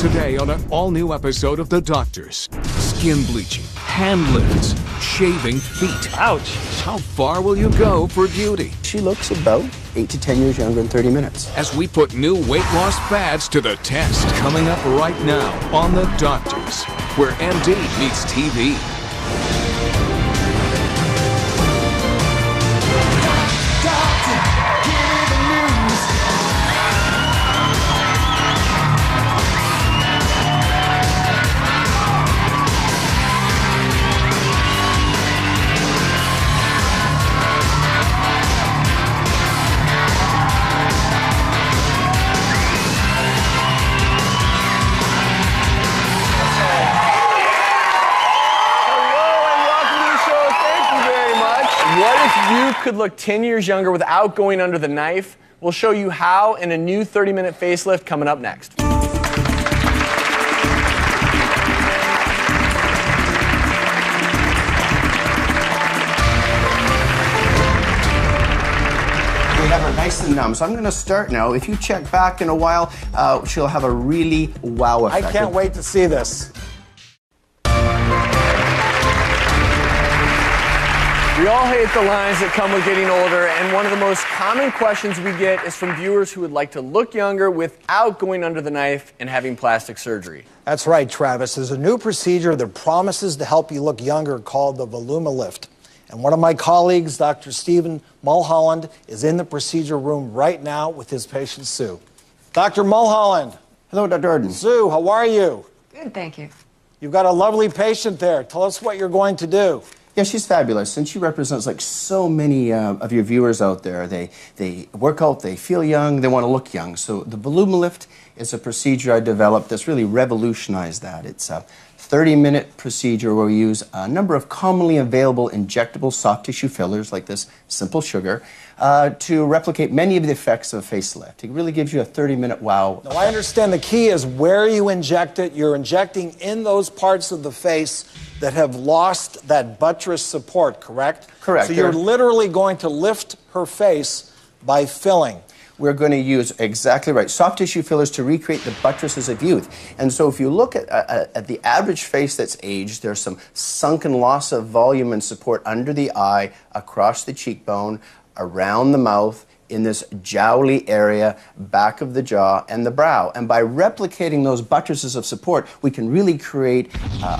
Today on an all-new episode of The Doctors. Skin bleaching, hand lifts, shaving feet. Ouch. How far will you go for beauty? She looks about 8 to 10 years younger in 30 minutes. As we put new weight loss fads to the test. Coming up right now on The Doctors, where MD meets TV. You could look 10 years younger without going under the knife. We'll show you how in a new 30-minute facelift coming up next. We have her nice and numb, so I'm going to start now. If you check back in a while, she'll have a really wow effect. I can't wait to see this. We all hate the lines that come with getting older, and one of the most common questions we get is from viewers who would like to look younger without going under the knife and having plastic surgery. That's right, Travis. There's a new procedure that promises to help you look younger called the VolumaLift. And one of my colleagues, Dr. Stephen Mulholland, is in the procedure room right now with his patient, Sue. Dr. Mulholland. Hello, Dr. Arden. Sue, how are you? Good, thank you. You've got a lovely patient there. Tell us what you're going to do. Yeah, she's fabulous, and she represents like so many of your viewers out there. They work out, they feel young, they want to look young. So the VolumaLift is a procedure I developed that's really revolutionized that. It's a 30-minute procedure where we use a number of commonly available injectable soft tissue fillers like this simple sugar to replicate many of the effects of a facelift. It really gives you a 30-minute wow. Now, I understand the key is where you inject it. You're injecting in those parts of the face that have lost that buttress support, correct? Correct. So you're literally going to lift her face by filling. We're going to use, exactly right, soft tissue fillers to recreate the buttresses of youth. And so if you look at the average face that's aged, there's some sunken loss of volume and support under the eye, across the cheekbone, around the mouth, in this jowly area, back of the jaw, and the brow. And by replicating those buttresses of support, we can really create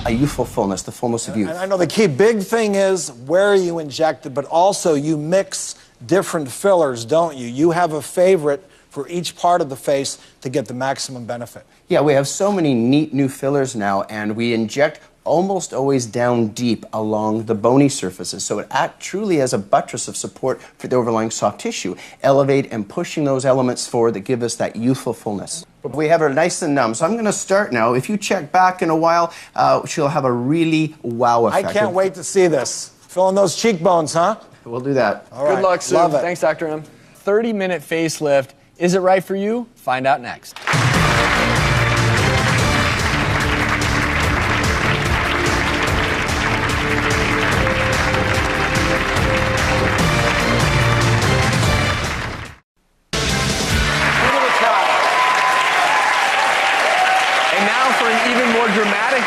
a youthful fullness, the fullness of youth. And I know the key big thing is where you inject it, but also you mix different fillers, don't you? You have a favorite for each part of the face to get the maximum benefit. Yeah, we have so many neat new fillers now, and we inject almost always down deep along the bony surfaces. So it truly has a buttress of support for the overlying soft tissue, elevate and pushing those elements forward that give us that youthful fullness. We have her nice and numb, so I'm going to start now. If you check back in a while, she'll have a really wow effect. I can't wait to see this. Fill in those cheekbones, huh? We'll do that. All right. Good luck, Sue. Love it. Thanks, Dr. M. 30-minute facelift. Is it right for you? Find out next.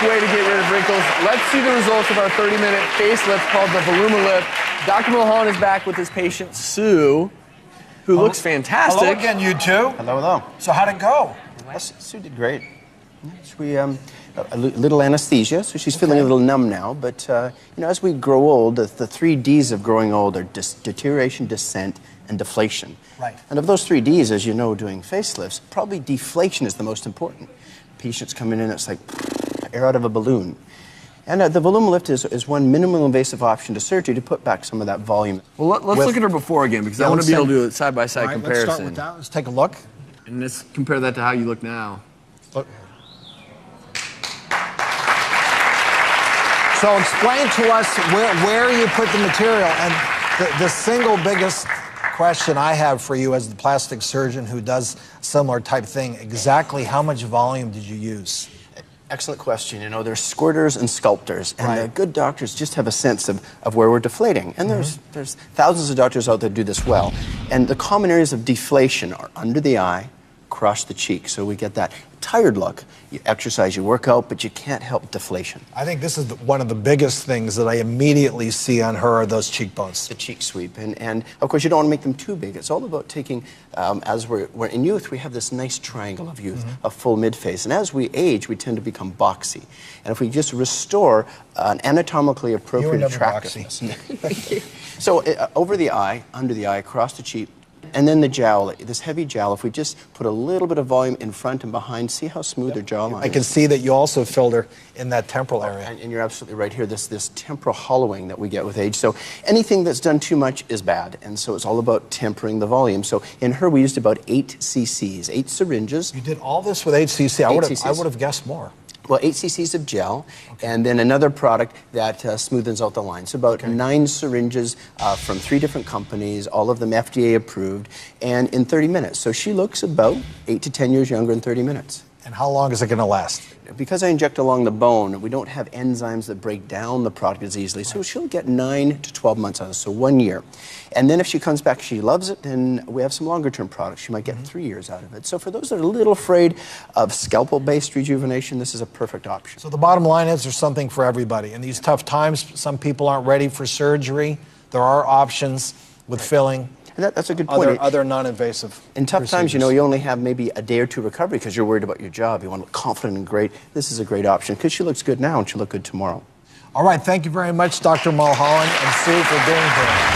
Way to get rid of wrinkles. Let's see the results of our 30-minute facelift called the VolumaLift. Dr. Mulholland is back with his patient, Sue, who looks fantastic. Hello again, you two. Hello, hello. So how'd it go? Sue did great. We a little anesthesia, so she's feeling a little numb now. But you know, as we grow old, the 3 Ds of growing old are deterioration, descent, and deflation. Right. And of those 3 Ds, as you know, doing facelifts, probably deflation is the most important. Patients come in and it's like air out of a balloon. And the VolumaLift is one minimally invasive option to surgery to put back some of that volume. Well, let's look at her before again, because I want to be able to do a side-by-side comparison. Let's start with that. Let's take a look. And let's compare that to how you look now. Look. So explain to us where you put the material. And the single biggest question I have for you as the plastic surgeon who does similar type thing, exactly how much volume did you use? Excellent question. You know, there's squirters and sculptors, and the good doctors just have a sense of where we're deflating. And there's thousands of doctors out there do this well. And the common areas of deflation are under the eye, across the cheek. So we get that tired look. You exercise, you work out, but you can't help deflation. I think this is one of the biggest things that I immediately see on her are those cheekbones. The cheek sweep. And of course, you don't want to make them too big. It's all about taking, as we're in youth, we have this nice triangle of youth, a full mid-face. And as we age, we tend to become boxy. And if we just restore an anatomically appropriate attractiveness. So over the eye, under the eye, across the cheek, and then the jowl, this heavy jowl, if we just put a little bit of volume in front and behind, see how smooth their jawline is. I can see that you also filled her in that temporal area. And you're absolutely right here, this temporal hollowing that we get with age. So anything that's done too much is bad, and so it's all about tempering the volume. So in her, we used about 8 cc's, 8 syringes. You did all this with HCC. I would have guessed more. Well, 8 cc's of gel, and then another product that smoothens out the line. So about 9 syringes from 3 different companies, all of them FDA approved, and in 30 minutes. So she looks about 8 to 10 years younger in 30 minutes. And how long is it going to last? Because I inject along the bone, we don't have enzymes that break down the product as easily. So she'll get 9 to 12 months out of it, so 1 year. And then if she comes back, she loves it, then we have some longer term products. She might get 3 years out of it. So for those that are a little afraid of scalpel-based rejuvenation, this is a perfect option. So the bottom line is there's something for everybody. In these tough times, some people aren't ready for surgery. There are options with filling. And that's a good point. Other non-invasive In tough procedures. times, you know, you only have maybe a day or two recovery because you're worried about your job. You want to look confident and great. This is a great option because she looks good now and she'll look good tomorrow. All right, thank you very much, Dr. Mulholland and Sue, for being here.